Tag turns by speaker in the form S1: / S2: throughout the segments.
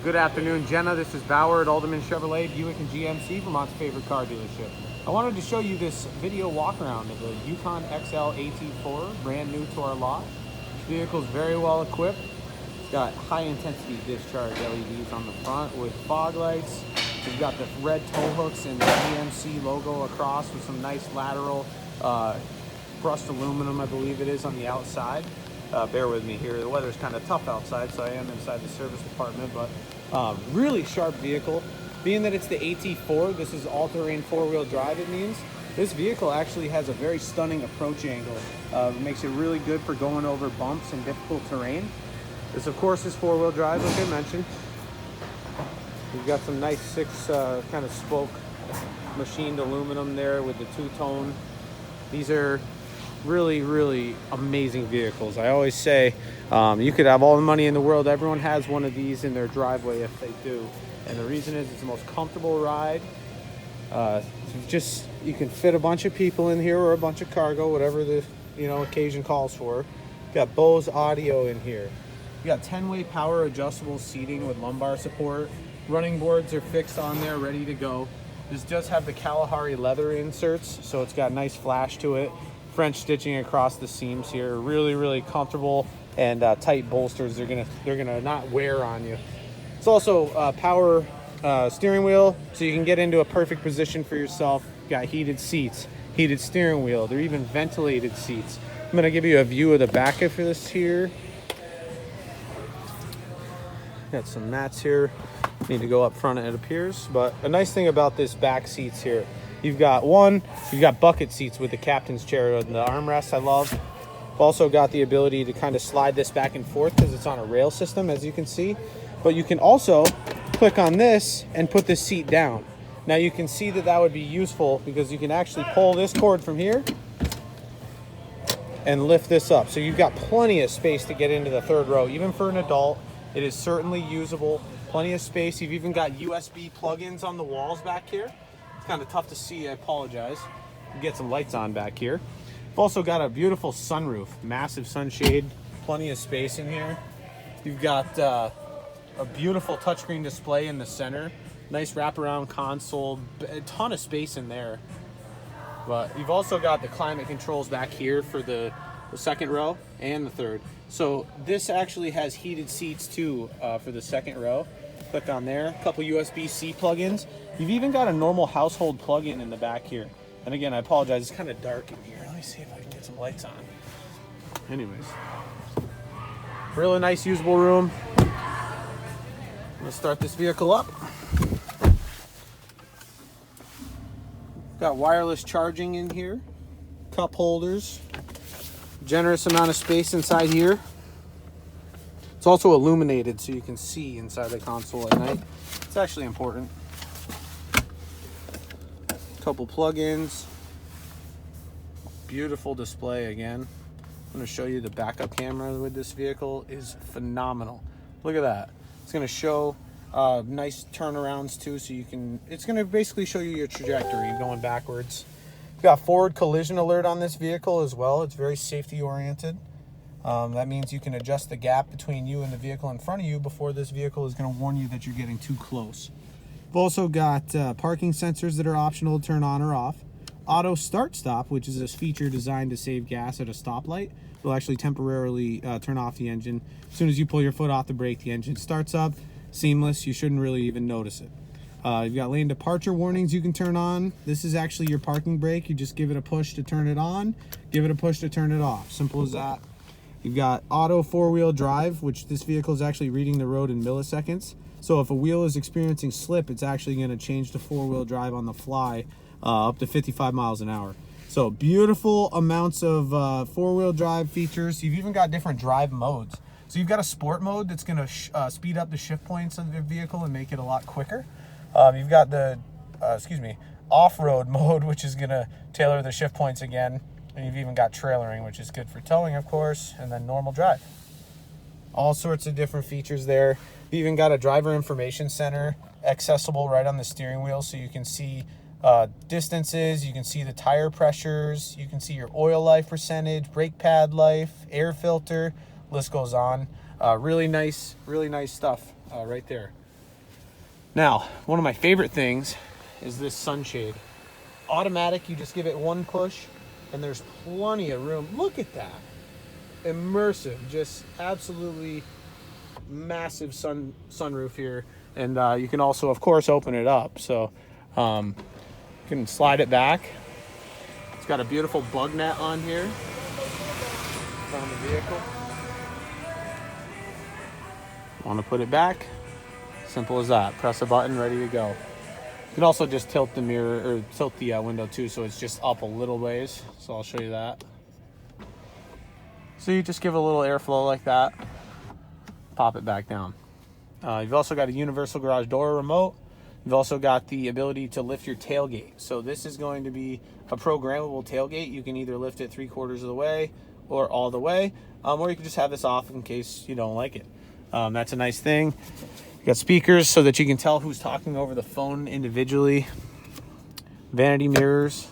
S1: Good afternoon, Jenna. This is Bauer at Alderman Chevrolet, Buick and GMC, Vermont's favorite car dealership. I wanted to show you this video walk around of the Yukon XL AT4, brand new to our lot. This vehicle is very well equipped. It's got high intensity discharge LEDs on the front with fog lights. We've got the red tow hooks and the GMC logo across with some nice lateral brushed aluminum, I believe it is, on the outside. Bear with me here. The weather's kind of tough outside, so I am inside the service department, but really sharp vehicle. Being that it's the AT4, this is all-terrain four-wheel drive, it means. This vehicle actually has a very stunning approach angle. It makes it really good for going over bumps and difficult terrain. This, of course, is four-wheel drive, like I mentioned. We've got some nice six kind of spoke machined aluminum there with the two-tone. These are really amazing vehicles. I always say you could have all the money in the world, everyone has one of these in their driveway if they do, and the reason is it's the most comfortable ride. You can fit a bunch of people in here or a bunch of cargo, whatever the occasion calls for. Got Bose audio in here. You got 10-way power adjustable seating with lumbar support. Running boards are fixed on there, ready to go. This does have the Kalahari leather inserts, so it's got nice flash to it. French stitching across the seams here. Really comfortable and tight bolsters. They're gonna not wear on you. It's also power steering wheel, so you can get into a perfect position for yourself. Got heated seats, heated steering wheel. They're even ventilated seats. I'm gonna give you a view of the back of this here. Got some mats here. Need to go up front, it appears. But a nice thing about this back seats here, you've got bucket seats with the captain's chair and the armrest. I love. We've also got the ability to kind of slide this back and forth because it's on a rail system, as you can see. But you can also click on this and put this seat down. Now you can see that would be useful because you can actually pull this cord from here and lift this up. So you've got plenty of space to get into the third row. Even for an adult, it is certainly usable. Plenty of space. You've even got USB plug-ins on the walls back here. It's kind of tough to see, I apologize. You get some lights on back here. We've also got a beautiful sunroof, massive sunshade, plenty of space in here. You've got a beautiful touchscreen display in the center, nice wraparound console, a ton of space in there. But you've also got the climate controls back here for the second row and the third. So this actually has heated seats too for the second row. Click on there, a couple USB-C plugins. You've even got a normal household plug-in in the back here. And again, I apologize, it's kind of dark in here. Let me see if I can get some lights on. Anyways, really nice usable room. I'm gonna start this vehicle up. Got wireless charging in here, cup holders, generous amount of space inside here. It's also illuminated so you can see inside the console at night. It's actually important. Couple plug-ins. Beautiful display again. I'm going to show you the backup camera with this vehicle is phenomenal. Look at that. It's going to show nice turnarounds too, so it's going to basically show you your trajectory going backwards. We've got forward collision alert on this vehicle as well. It's very safety oriented. That means you can adjust the gap between you and the vehicle in front of you before this vehicle is going to warn you that you're getting too close. We've also got parking sensors that are optional to turn on or off. Auto start stop, which is a feature designed to save gas at a stoplight. It'll actually temporarily turn off the engine. As soon as you pull your foot off the brake, the engine starts up. Seamless. You shouldn't really even notice it. You've got lane departure warnings you can turn on. This is actually your parking brake. You just give it a push to turn it on, give it a push to turn it off. Simple as that. You've got auto four-wheel drive, which this vehicle is actually reading the road in milliseconds. So if a wheel is experiencing slip, it's actually going to change to four-wheel drive on the fly up to 55 miles an hour. So beautiful amounts of four-wheel drive features. You've even got different drive modes. So you've got a sport mode that's going to speed up the shift points of the vehicle and make it a lot quicker. You've got the off-road mode, which is going to tailor the shift points again. And you've even got trailering, which is good for towing, of course, and then normal drive. All sorts of different features there. You've even got a driver information center accessible right on the steering wheel, so you can see distances, you can see the tire pressures, you can see your oil life percentage, brake pad life, air filter, list goes on. Really nice stuff right there. Now, one of my favorite things is this sunshade. Automatic, you just give it one push and there's plenty of room. Look at that. Immersive, just absolutely massive sunroof here. And you can also, of course, open it up. So you can slide it back. It's got a beautiful bug net on here around the vehicle. Want to put it back? Simple as that. Press a button, ready to go. You can also just tilt the mirror or tilt the window too, so it's just up a little ways. So I'll show you that. So you just give it a little airflow like that. Pop it back down. You've also got a universal garage door remote. You've also got the ability to lift your tailgate. So this is going to be a programmable tailgate. You can either lift it 3/4 of the way or all the way, or you can just have this off in case you don't like it. That's a nice thing. You got speakers so that you can tell who's talking over the phone individually. Vanity mirrors.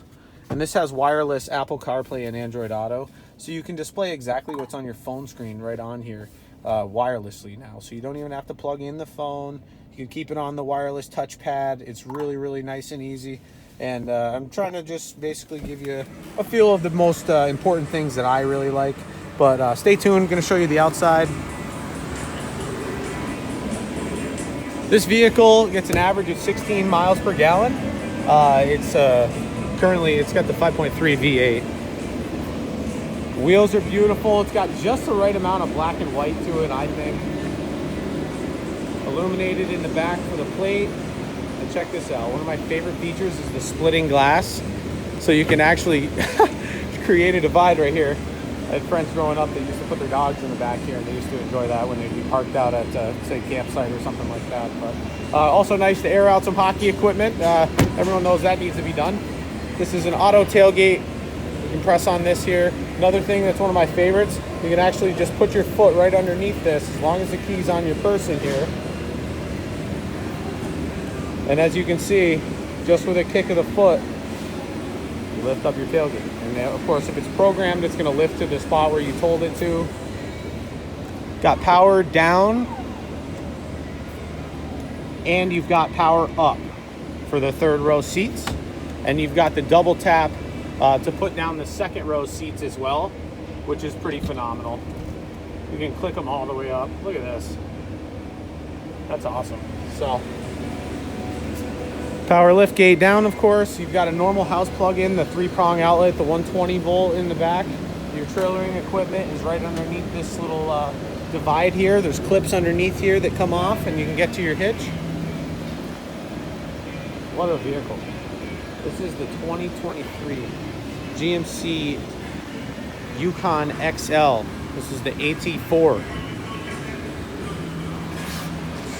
S1: And this has wireless Apple CarPlay and Android Auto. So you can display exactly what's on your phone screen right on here wirelessly now. So you don't even have to plug in the phone. You can keep it on the wireless touchpad. It's really, really nice and easy. And I'm trying to just basically give you a feel of the most important things that I really like. But stay tuned. I'm going to show you the outside. This vehicle gets an average of 16 miles per gallon. Currently it's got the 5.3 V8. Wheels are beautiful. It's got just the right amount of black and white to it, I think. Illuminated in the back for the plate. And check this out. One of my favorite features is the splitting glass. So you can actually create a divide right here. I had friends growing up that used to put their dogs in the back here, and they used to enjoy that when they'd be parked out at, say, campsite or something like that. But also nice to air out some hockey equipment. Everyone knows that needs to be done. This is an auto tailgate. You can press on this here. Another thing that's one of my favorites, you can actually just put your foot right underneath this as long as the key's on your person here. And as you can see, just with a kick of the foot, you lift up your tailgate. And of course, if it's programmed, it's going to lift to the spot where you told it to. Got power down, and you've got power up for the third row seats. And you've got the double tap to put down the second row seats as well, which is pretty phenomenal. You can click them all the way up. Look at this. That's awesome. So, power lift gate down, of course. You've got a normal house plug-in, the 3-prong outlet, the 120 volt in the back. Your trailering equipment is right underneath this little divide here. There's clips underneath here that come off, and you can get to your hitch. What a vehicle. This is the 2023 GMC Yukon XL. This is the AT4.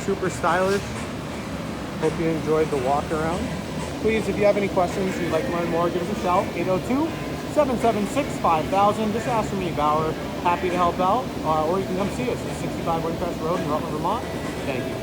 S1: Super stylish. Hope you enjoyed the walk around. Please, if you have any questions, you'd like to learn more, give us a shout. 802-776-5000. Just ask for me, Bauer. Happy to help out. Or you can come see us at 65 Windcrest Road in Rutland, Vermont. Thank you.